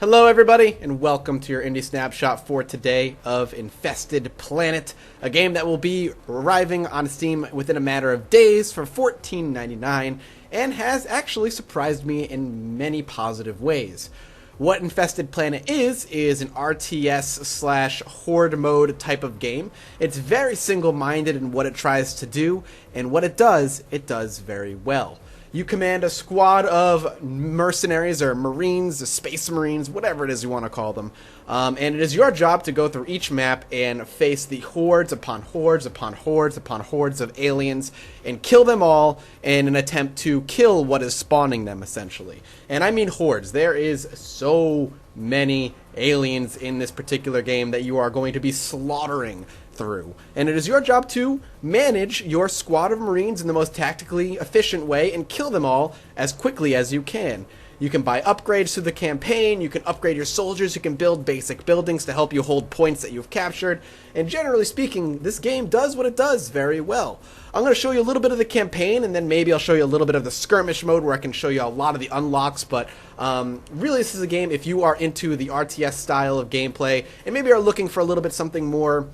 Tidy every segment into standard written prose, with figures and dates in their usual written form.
Hello everybody, and welcome to your Indie Snapshot for today of Infested Planet, a game that will be arriving on Steam within a matter of days for $14.99, and has actually surprised me in many positive ways. What Infested Planet is an RTS/Horde mode type of game. It's very single-minded in what it tries to do, and what it does very well. You command a squad of mercenaries or marines, space marines, whatever it is you want to call them. And it is your job to go through each map and face the hordes upon hordes upon hordes upon hordes of aliens and kill them all in an attempt to kill what is spawning them, essentially. And I mean hordes. There is so many aliens in this particular game that you are going to be slaughtering through. And it is your job to manage your squad of marines in the most tactically efficient way and kill them all as quickly as you can. You can buy upgrades through the campaign, you can upgrade your soldiers, you can build basic buildings to help you hold points that you've captured, and generally speaking, this game does what it does very well. I'm going to show you a little bit of the campaign, and then maybe I'll show you a little bit of the skirmish mode where I can show you a lot of the unlocks, but really this is a game if you are into the RTS style of gameplay, and maybe are looking for a little bit something more,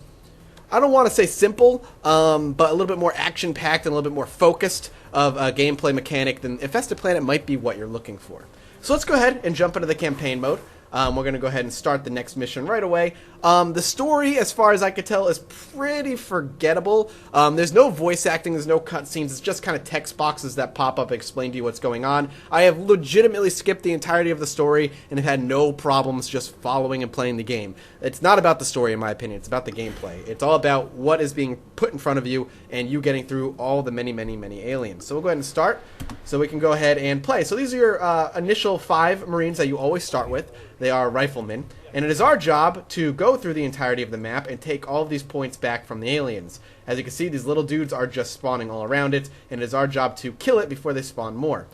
I don't want to say simple, but a little bit more action-packed and a little bit more focused of a gameplay mechanic, then Infested Planet might be what you're looking for. So let's go ahead and jump into the campaign mode. We're going to go ahead and start the next mission right away. The story, as far as I could tell, is pretty forgettable. There's no voice acting, there's no cutscenes, it's just kind of text boxes that pop up and explain to you what's going on. I have legitimately skipped the entirety of the story and have had no problems just following and playing the game. It's not about the story, in my opinion, it's about the gameplay. It's all about what is being put in front of you and you getting through all the many aliens. So we'll go ahead and start, so we can go ahead and play. So these are your initial 5 Marines that you always start with. They are riflemen, and it is our job to go through the entirety of the map and take all of these points back from the aliens. As you can see, these little dudes are just spawning all around it, and it is our job to kill it before they spawn more.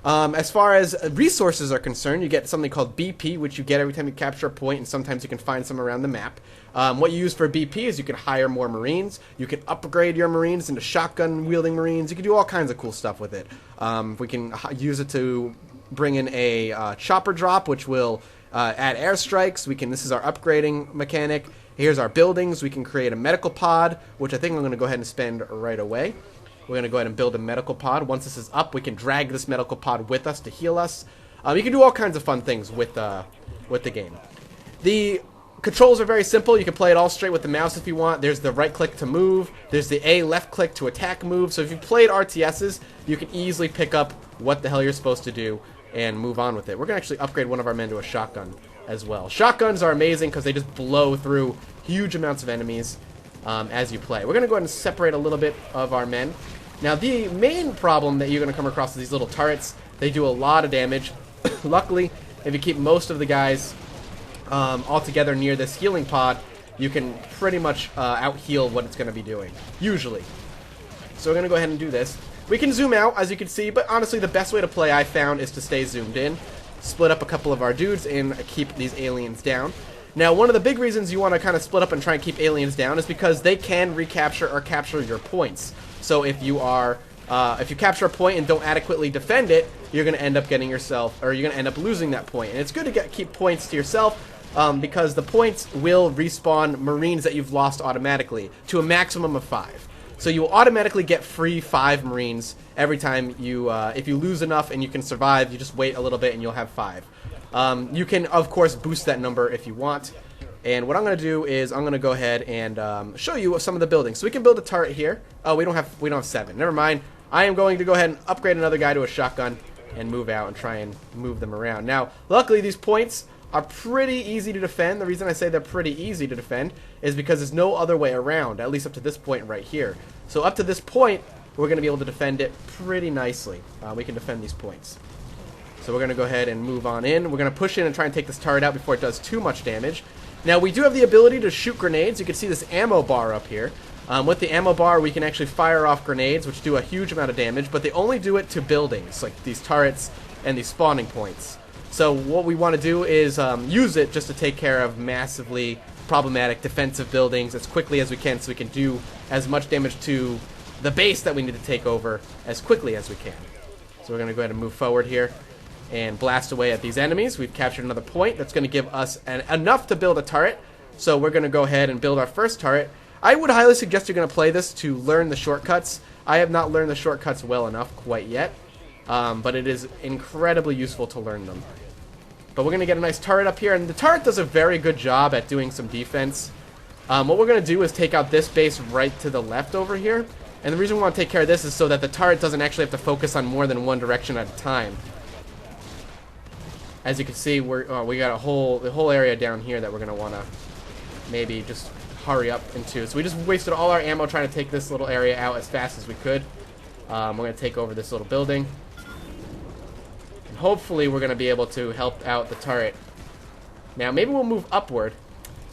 As far as resources are concerned, you get something called BP, which you get every time you capture a point, and sometimes you can find some around the map. What you use for BP is you can hire more Marines, you can upgrade your Marines into shotgun-wielding Marines, you can do all kinds of cool stuff with it. We can use it to bring in a chopper drop, which will add airstrikes. This is our upgrading mechanic. Here's our buildings. We can create a medical pod, which I think I'm going to go ahead and spend right away. We're going to go ahead and build a medical pod. Once this is up, we can drag this medical pod with us to heal us. You can do all kinds of fun things with the game. The controls are very simple. You can play it all straight with the mouse if you want. There's the right click to move. There's the A left click to attack move. So if you played RTSs, you can easily pick up what the hell you're supposed to do and move on with it. We're going to actually upgrade one of our men to a shotgun as well. Shotguns are amazing because they just blow through huge amounts of enemies as you play. We're going to go ahead and separate a little bit of our men. Now, the main problem that you're going to come across is these little turrets. They do a lot of damage. Luckily, if you keep most of the guys all together near this healing pod, you can pretty much out-heal what it's going to be doing, usually. So we're going to go ahead and do this. We can zoom out, as you can see, but honestly, the best way to play, I found, is to stay zoomed in, split up a couple of our dudes, and keep these aliens down. Now, one of the big reasons you want to kind of split up and try and keep aliens down is because they can recapture or capture your points. So if you capture a point and don't adequately defend it, you're going to end up getting yourself, or you're going to end up losing that point. And it's good to keep points to yourself, because the points will respawn Marines that you've lost automatically to a maximum of 5. So you will automatically get free 5 Marines every time you, if you lose enough and you can survive, you just wait a little bit and you'll have 5. You can, of course, boost that number if you want. And what I'm going to do is I'm going to go ahead and show you some of the buildings. So we can build a turret here. Oh, we don't have 7. Never mind. I am going to go ahead and upgrade another guy to a shotgun and move out and try and move them around. Now, luckily, these points are pretty easy to defend. The reason I say they're pretty easy to defend is because there's no other way around, at least up to this point right here. So up to this point, we're going to be able to defend it pretty nicely. We can defend these points. So we're going to go ahead and move on in. We're going to push in and try and take this turret out before it does too much damage. Now, we do have the ability to shoot grenades. You can see this ammo bar up here. With the ammo bar, we can actually fire off grenades, which do a huge amount of damage, but they only do it to buildings, like these turrets and these spawning points. So what we want to do is use it just to take care of massively problematic defensive buildings as quickly as we can, so we can do as much damage to the base that we need to take over as quickly as we can. So we're going to go ahead and move forward here. and blast away at these enemies. We've captured another point. That's going to give us enough to build a turret. So we're going to go ahead and build our first turret. I would highly suggest you're going to play this to learn the shortcuts. I have not learned the shortcuts well enough quite yet, but it is incredibly useful to learn them. But we're going to get a nice turret up here, and the turret does a very good job at doing some defense. What we're going to do is take out this base right to the left over here. And the reason we want to take care of this is so that the turret doesn't actually have to focus on more than one direction at a time. As you can see, we got the whole area down here that we're going to want to maybe just hurry up into. So we just wasted all our ammo trying to take this little area out as fast as we could. We're going to take over this little building. And hopefully we're going to be able to help out the turret. Now maybe we'll move upward.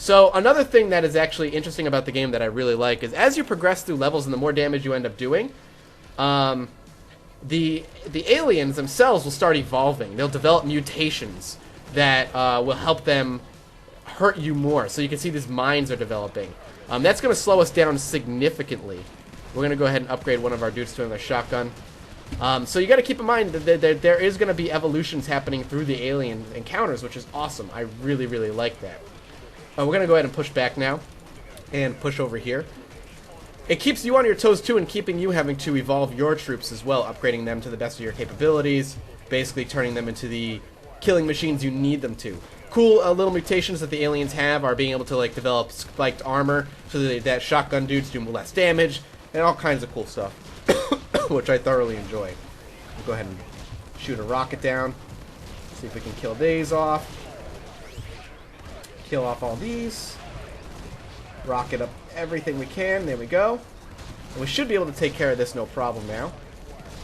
So another thing that is actually interesting about the game that I really like is as you progress through levels and the more damage you end up doing, the aliens themselves will start evolving. They'll develop mutations that will help them hurt you more. So you can see these mines are developing. That's going to slow us down significantly. We're going to go ahead and upgrade one of our dudes to another shotgun. So you got to keep in mind that there is going to be evolutions happening through the alien encounters, which is awesome. I really, really like that. We're going to go ahead and push back now and push over here. It keeps you on your toes too, and keeping you having to evolve your troops as well, upgrading them to the best of your capabilities, basically turning them into the killing machines you need them to. Cool little mutations that the aliens have are being able to like develop spiked armor so that shotgun dudes do less damage, and all kinds of cool stuff, which I thoroughly enjoy. We'll go ahead and shoot a rocket down, see if we can kill these off. Kill off all these. Rocket up everything we can. There we go. And we should be able to take care of this no problem now.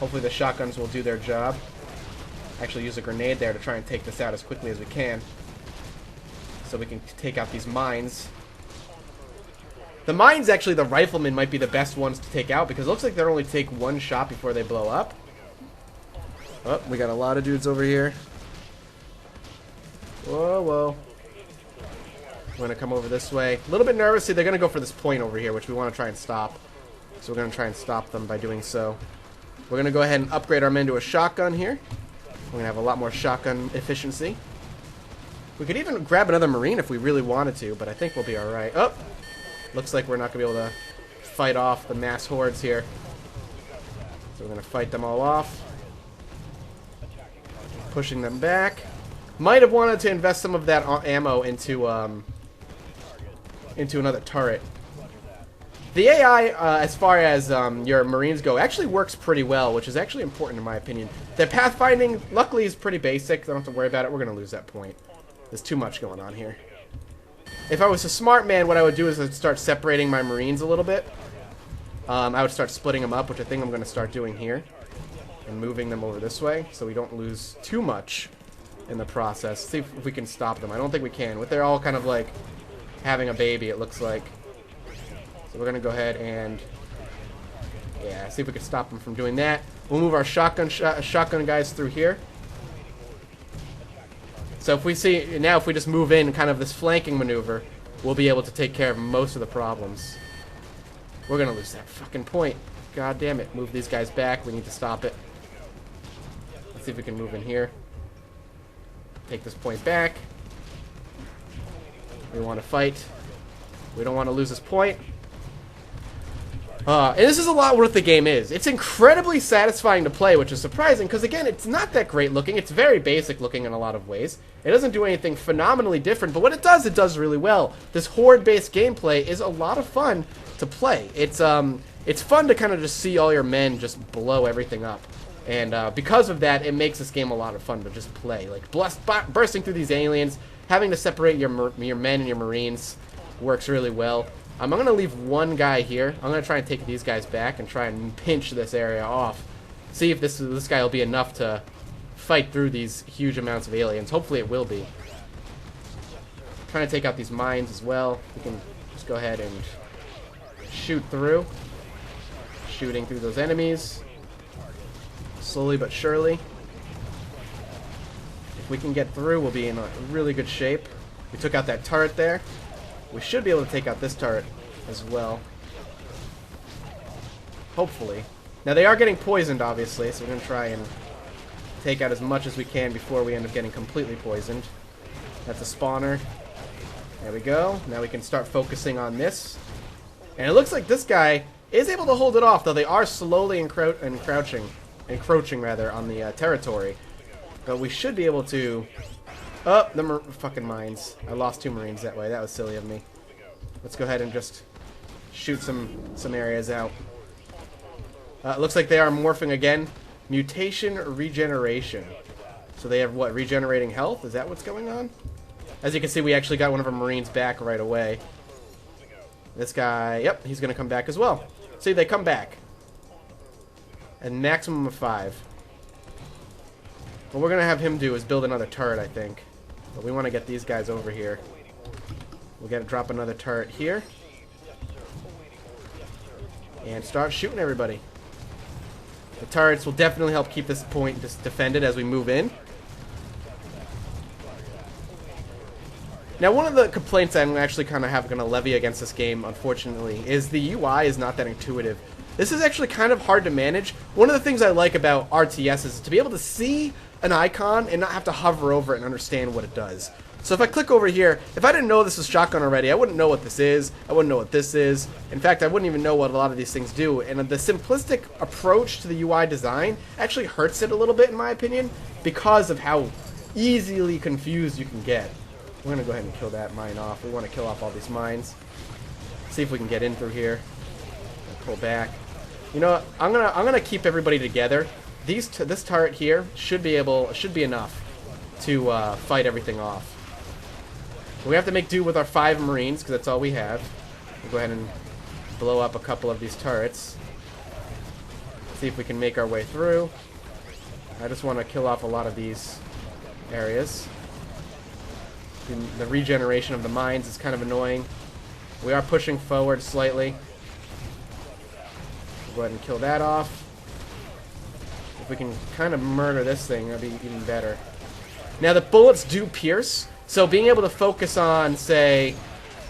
Hopefully the shotguns will do their job. Actually use a grenade there to try and take this out as quickly as we can. So we can take out these mines. The mines, actually, the riflemen might be the best ones to take out because it looks like they'll only take one shot before they blow up. Oh, we got a lot of dudes over here. Whoa, whoa. We're going to come over this way. A little bit nervous. See, they're going to go for this point over here, which we want to try and stop. So we're going to try and stop them by doing so. We're going to go ahead and upgrade our men to a shotgun here. We're going to have a lot more shotgun efficiency. We could even grab another Marine if we really wanted to, but I think we'll be alright. Oh! Looks like we're not going to be able to fight off the mass hordes here. So we're going to fight them all off. Pushing them back. Might have wanted to invest some of that ammo into another turret. The AI, as far as your Marines go, actually works pretty well, which is actually important in my opinion. The pathfinding, luckily, is pretty basic. Don't have to worry about it. We're going to lose that point. There's too much going on here. If I was a smart man, what I would do is I'd start separating my Marines a little bit. I would start splitting them up, which I think I'm going to start doing here. And moving them over this way, so we don't lose too much in the process. See if we can stop them. I don't think we can. They're all kind of like having a baby, it looks like. So we're going to go ahead and yeah, see if we can stop them from doing that. We'll move our shotgun guys through here. So if we see, now if we just move in kind of this flanking maneuver, we'll be able to take care of most of the problems. We're going to lose that fucking point. God damn it. Move these guys back. We need to stop it. Let's see if we can move in here. Take this point back. We want to fight. We don't want to lose this point. And this is a lot what the game is. It's incredibly satisfying to play, which is surprising, because again, it's not that great looking. It's very basic looking in a lot of ways. It doesn't do anything phenomenally different, but what it does really well. This horde-based gameplay is a lot of fun to play. It's fun to kind of just see all your men just blow everything up. And because of that, it makes this game a lot of fun to just play. Like, bursting through these aliens, having to separate your men and your Marines works really well. I'm going to leave one guy here. I'm going to try and take these guys back and try and pinch this area off. See if this guy will be enough to fight through these huge amounts of aliens. Hopefully it will be. Trying to take out these mines as well. We can just go ahead and shoot through. Shooting through those enemies. Slowly but surely. If we can get through, we'll be in a really good shape. We took out that turret there. We should be able to take out this turret as well. Hopefully. Now they are getting poisoned, obviously, so we're going to try and take out as much as we can before we end up getting completely poisoned. That's a spawner. There we go. Now we can start focusing on this. And it looks like this guy is able to hold it off, though they are slowly encroaching rather, on the territory. But we should be able to... Oh, the fucking mines. I lost 2 Marines that way. That was silly of me. Let's go ahead and just shoot some areas out. It looks like they are morphing again. Mutation regeneration. So they have, what, regenerating health? Is that what's going on? As you can see, we actually got one of our Marines back right away. This guy, yep, he's going to come back as well. See, they come back. And maximum of 5. What we're going to have him do is build another turret, I think. But we want to get these guys over here. We'll get to drop another turret here. And start shooting everybody. The turrets will definitely help keep this point defended as we move in. Now, one of the complaints I'm actually kind of going to levy against this game, unfortunately, is the UI is not that intuitive. This is actually kind of hard to manage. One of the things I like about RTS is to be able to see an icon and not have to hover over it and understand what it does. So if I click over here, if I didn't know this was shotgun already, I wouldn't know what this is. I wouldn't know what this is. In fact, I wouldn't even know what a lot of these things do. And the simplistic approach to the UI design actually hurts it a little bit, in my opinion, because of how easily confused you can get. We're going to go ahead and kill that mine off. We want to kill off all these mines. See if we can get in through here. Pull back. You know what? I'm gonna keep everybody together. This turret here should be enough to fight everything off. We have to make do with our 5 Marines because that's all we have. We'll go ahead and blow up a couple of these turrets. See if we can make our way through. I just want to kill off a lot of these areas. The regeneration of the mines is kind of annoying. We are pushing forward slightly. We'll go ahead and kill that off. If we can kind of murder this thing, that'd be even better. Now, the bullets do pierce, so being able to focus on, say,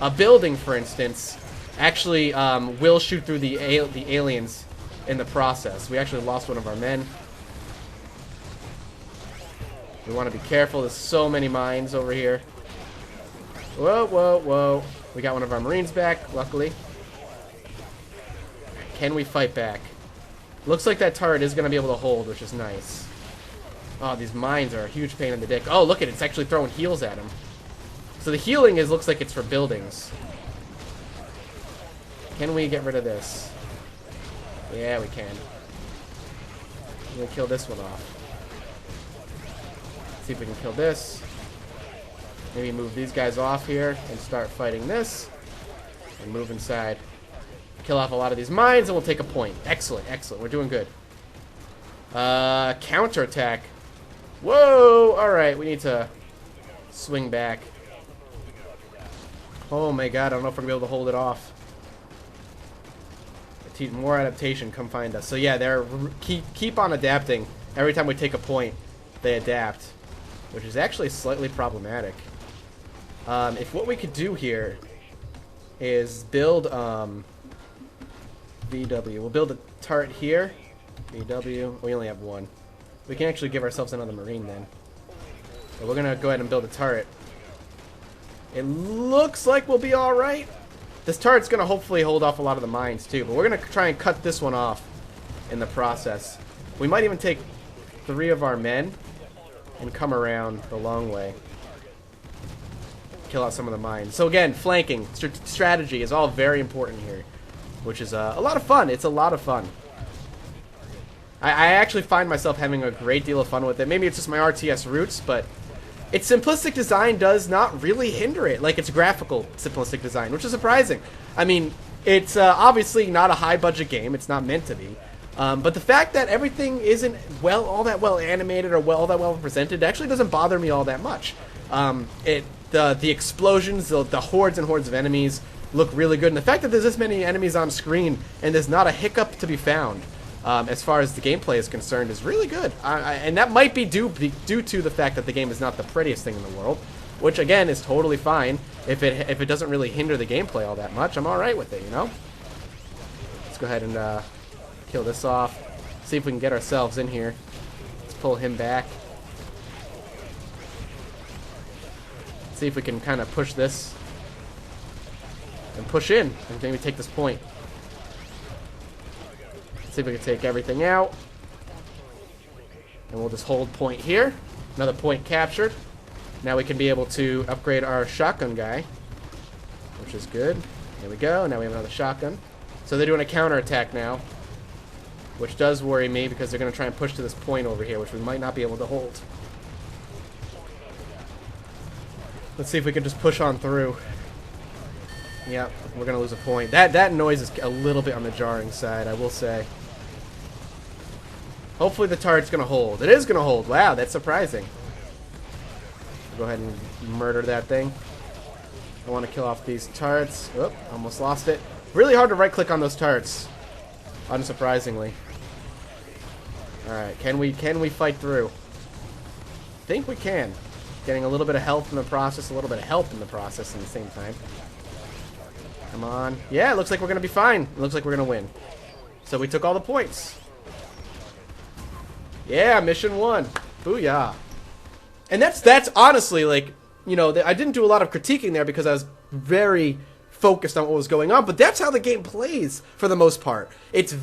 a building, for instance, actually will shoot through the aliens in the process. We actually lost one of our men. We want to be careful. There's so many mines over here. Whoa, whoa, whoa. We got one of our Marines back, luckily. Can we fight back? Looks like that turret is going to be able to hold, which is nice. Oh, these mines are a huge pain in the dick. Oh, look at it. It's actually throwing heals at him. So the healing looks like it's for buildings. Can we get rid of this? Yeah, we can. We'll kill this one off. See if we can kill this. Maybe move these guys off here and start fighting this. And move inside. Kill off a lot of these mines and we'll take a point. Excellent, excellent. We're doing good. Counterattack. Whoa! Alright, we need to swing back. Oh my god, I don't know if we're going to be able to hold it off. More adaptation, come find us. So yeah, they're keep on adapting. Every time we take a point, they adapt. Which is actually slightly problematic. If what we could do here is build VW. We'll build a turret here. VW. We only have one. We can actually give ourselves another Marine then. But we're going to go ahead and build a turret. It looks like we'll be alright. This turret's going to hopefully hold off a lot of the mines too. But we're going to try and cut this one off in the process. We might even take 3 of our men and come around the long way. Kill out some of the mines. So again, flanking, strategy is all very important here. Which is a lot of fun. It's a lot of fun. I actually find myself having a great deal of fun with it. Maybe it's just my RTS roots, but its simplistic design does not really hinder it. Like its graphical simplistic design, which is surprising. I mean, it's obviously not a high-budget game. It's not meant to be. But the fact that everything isn't all that well animated or all that well presented actually doesn't bother me all that much. The explosions, the hordes and hordes of enemies look really good, and the fact that there's this many enemies on screen and there's not a hiccup to be found as far as the gameplay is concerned is really good. And that might be due to the fact that the game is not the prettiest thing in the world, which again is totally fine. If it doesn't really hinder the gameplay all that much, I'm alright with it, you know? Let's go ahead and kill this off. See if we can get ourselves in here. Let's pull him back. See if we can kind of push this and push in and maybe take this point. See if we can take everything out. And we'll just hold point here. Another point captured. Now we can be able to upgrade our shotgun guy, which is good. There we go. Now we have another shotgun. So they're doing a counterattack now, which does worry me because they're going to try and push to this point over here, which we might not be able to hold. Let's see if we can just push on through. Yep, we're going to lose a point. That noise is a little bit on the jarring side, I will say. Hopefully the turret's going to hold. It is going to hold. Wow, that's surprising. Go ahead and murder that thing. I want to kill off these turrets. Oh, almost lost it. Really hard to right-click on those turrets, unsurprisingly. Alright, can we fight through? I think we can. Getting a little bit of health in the process, a little bit of help in the process at the same time. Come on. Yeah, it looks like we're going to be fine. It looks like we're going to win. So we took all the points. Yeah, mission 1. Booyah. And that's honestly, like, you know, I didn't do a lot of critiquing there because I was very focused on what was going on, but that's how the game plays for the most part. It's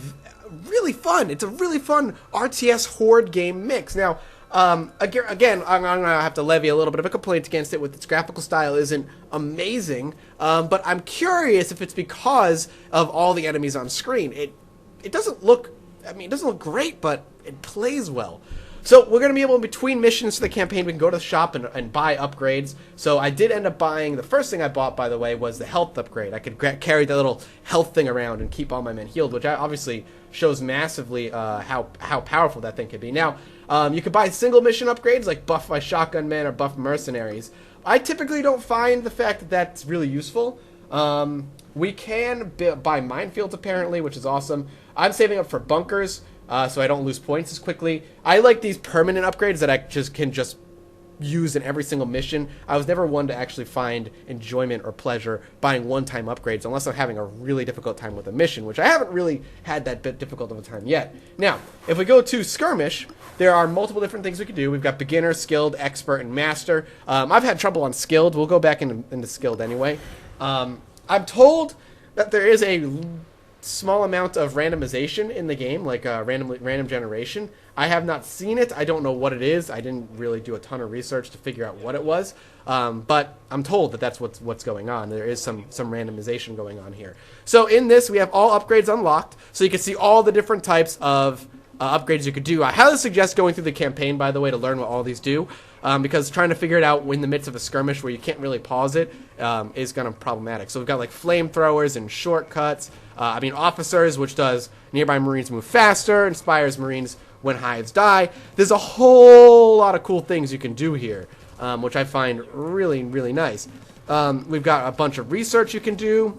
really fun. It's a really fun RTS Horde game mix. Now, again, I'm going to have to levy a little bit of a complaint against it with its graphical style isn't amazing, but I'm curious if it's because of all the enemies on screen. It doesn't look, I mean, it doesn't look great, but it plays well. So we're going to be able, between missions for the campaign, we can go to the shop and buy upgrades. So I did end up buying, the first thing I bought, by the way, was the health upgrade. I could carry the little health thing around and keep all my men healed, which obviously shows massively how powerful that thing could be. Now, you could buy single mission upgrades, like buff my shotgun men or buff mercenaries. I typically don't find the fact that that's really useful. We can buy minefields, apparently, which is awesome. I'm saving up for bunkers, so I don't lose points as quickly. I like these permanent upgrades that I can just use in every single mission. I was never one to actually find enjoyment or pleasure buying one-time upgrades unless I'm having a really difficult time with a mission, which I haven't really had that bit difficult of a time yet. Now, if we go to Skirmish, there are multiple different things we can do. We've got beginner, skilled, expert, and master. I've had trouble on skilled. We'll go back into skilled anyway. I'm told that there is a small amount of randomization in the game, like random generation. I have not seen it. I don't know what it is. I didn't really do a ton of research to figure out what it was, but I'm told that that's what's going on. There is some randomization going on here. So in this, we have all upgrades unlocked, so you can see all the different types of upgrades you could do. I highly suggest going through the campaign, by the way, to learn what all these do, because trying to figure it out in the midst of a skirmish where you can't really pause it is kind of problematic. So we've got like flamethrowers and shortcuts. Officers, which does nearby Marines move faster, inspires Marines when hives die. There's a whole lot of cool things you can do here, which I find really, really nice. We've got a bunch of research you can do,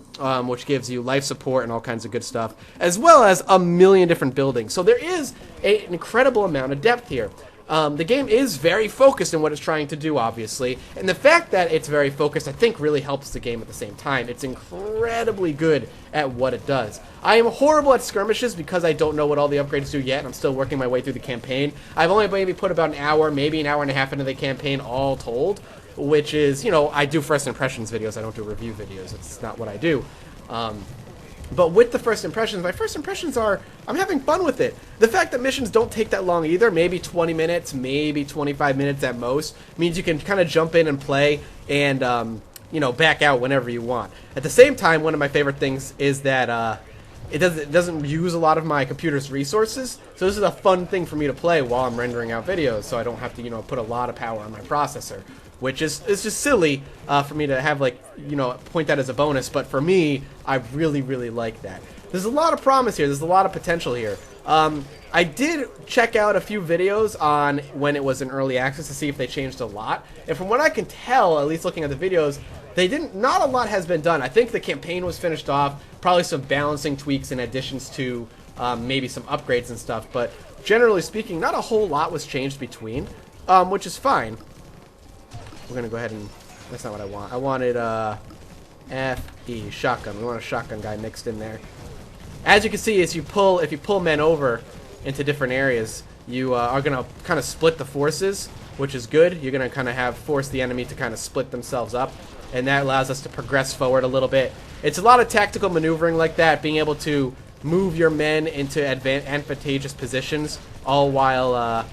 which gives you life support and all kinds of good stuff, as well as a million different buildings. So there is an incredible amount of depth here. The game is very focused in what it's trying to do, obviously, and the fact that it's very focused, I think, really helps the game at the same time. It's incredibly good at what it does. I am horrible at skirmishes because I don't know what all the upgrades do yet, and I'm still working my way through the campaign. I've only maybe put about an hour, maybe an hour and a half into the campaign all told, which is, you know, I do first impressions videos, I don't do review videos. It's not what I do. But with the first impressions, my first impressions are, I'm having fun with it. The fact that missions don't take that long either, maybe 20 minutes, maybe 25 minutes at most, means you can kind of jump in and play and, you know, back out whenever you want. At the same time, one of my favorite things is that it doesn't use a lot of my computer's resources, so this is a fun thing for me to play while I'm rendering out videos, so I don't have to, you know, put a lot of power on my processor. Which is just silly for me to have, like, you know, point that as a bonus, but for me, I really, really like that. There's a lot of promise here. There's a lot of potential here. I did check out a few videos on when it was in early access to see if they changed a lot, and from what I can tell, at least looking at the videos, not a lot has been done. I think the campaign was finished off, probably some balancing tweaks in additions to maybe some upgrades and stuff, but generally speaking, not a whole lot was changed between, which is fine. We're going to go ahead and... That's not what I want. I wanted FE, shotgun. We want a shotgun guy mixed in there. As you can see, if you pull men over into different areas, you are going to kind of split the forces, which is good. You're going to kind of force the enemy to kind of split themselves up, and that allows us to progress forward a little bit. It's a lot of tactical maneuvering like that, being able to move your men into advantageous positions, all while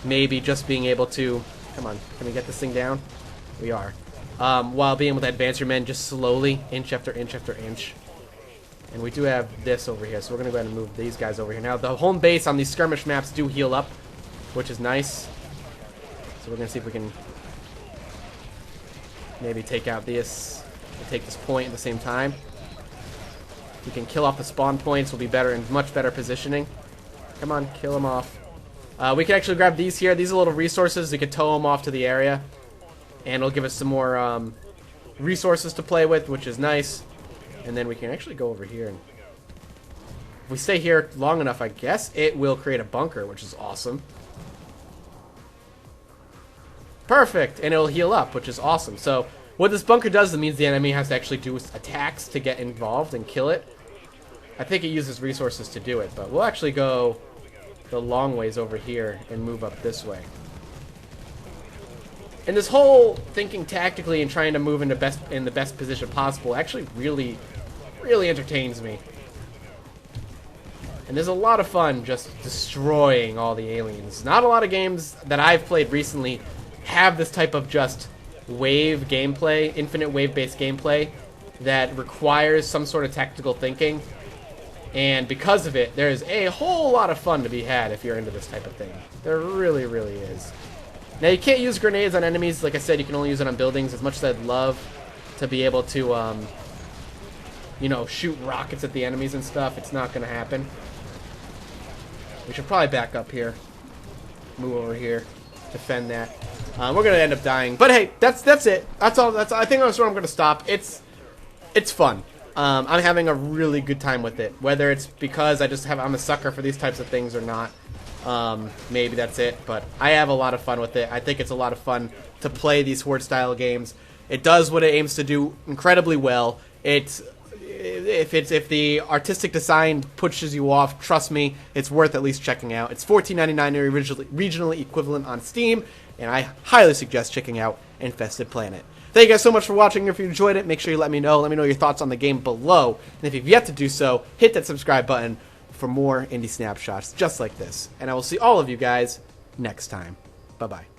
maybe just being able to... Come on, can we get this thing down? We are. While being able to advance your men just slowly, inch after inch after inch. And we do have this over here, so we're going to go ahead and move these guys over here. Now, the home base on these skirmish maps do heal up, which is nice. So we're going to see if we can maybe take out this and take this point at the same time. If we can kill off the spawn points, we'll be better in much better positioning. Come on, kill them off. We can actually grab these here. These are little resources. We could tow them off to the area, and it'll give us some more resources to play with, which is nice. And then we can actually go over here, and if we stay here long enough, I guess it will create a bunker, which is awesome. Perfect, and it'll heal up, which is awesome. So what this bunker does, it means the enemy has to actually do attacks to get involved and kill it. I think it uses resources to do it, but we'll actually go the long ways over here and move up this way. And this whole thinking tactically and trying to move in the best position possible actually really entertains me. And there's a lot of fun just destroying all the aliens. Not a lot of games that I've played recently have this type of just wave gameplay, infinite wave-based gameplay that requires some sort of tactical thinking. And because of it, there's a whole lot of fun to be had if you're into this type of thing. There really is. Now, you can't use grenades on enemies. Like I said, you can only use it on buildings. As much as I'd love to be able to, you know, shoot rockets at the enemies and stuff, it's not going to happen. We should probably back up here. Move over here. Defend that. We're going to end up dying. But hey, that's it. That's all. I think that's where I'm going to stop. It's fun. I'm having a really good time with it. Whether it's because I'm a sucker for these types of things or not. Maybe that's it, but I have a lot of fun with it. I think it's a lot of fun to play these Horde style games. It does what it aims to do incredibly well. If the artistic design pushes you off, trust me, it's worth at least checking out. It's $14.99 regionally equivalent on Steam, and I highly suggest checking out Infested Planet. Thank you guys so much for watching. If you enjoyed it, make sure you let me know. Let me know your thoughts on the game below. And if you've yet to do so, hit that subscribe button for more indie snapshots just like this. And I will see all of you guys next time. Bye-bye.